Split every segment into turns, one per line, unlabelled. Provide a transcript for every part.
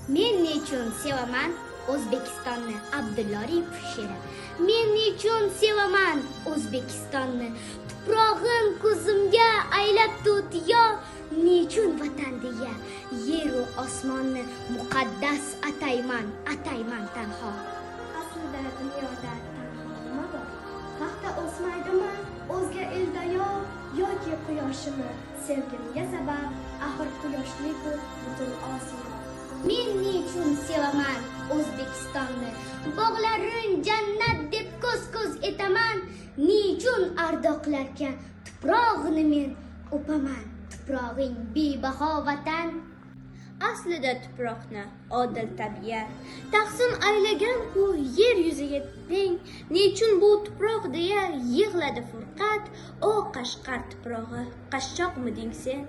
Men nechun sevaman O'zbekistonni? Abdulla Aripov she'ri. Men nechun sevaman O'zbekistonni? Tuprog'im ko'zimga aylab to'tiyo, nechun vatan deya yer va osmonni muqaddas atayman tanho.
Aslida dunyoda tanho nima bor? Paxta o'smaydimi o'zga eldayo yoki quyoshimi? Sevgimga sabab axir quyoshliku butun Osiyo.
Men nechun sevaman O'zbekistonni? Bog'larin jannat deb ko'z etaman. Nechun ardoqlarga tuprog'ini men o'paman? Tuprog'ing bebaho vatan.
Aslida tuproqni odil tabiat taqsim aylagan-ku yer yuziga teng. Nechun bu tuproq deya yig'ladi furqat? O Qashqar tuprog'i, qashshoqmiding sen?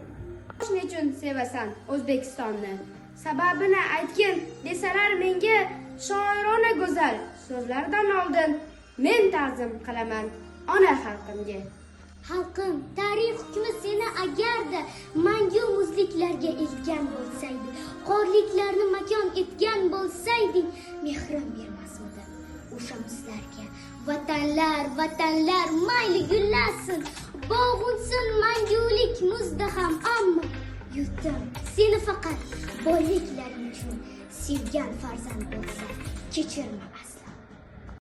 Nechun sevasan O'zbekistonni? Sababini aytgin desalar menga shoirona go'zal so'zlardan oldin men ta'zim qilaman ona xalqimga.
Xalqim, tarix hukmi seni agarda mangu muzliklarga eltgan bo'lsaydi, qorliklarni makon etgan bo'lsayding, mehrim bermasmidi o'sha muzlarga? Vatanlar mayli gullasin, bog'unsin mangulik muzda ham, ammo yurtim seni faqat boyliklaring uchun sevgan farzand bo'lsa kechirma.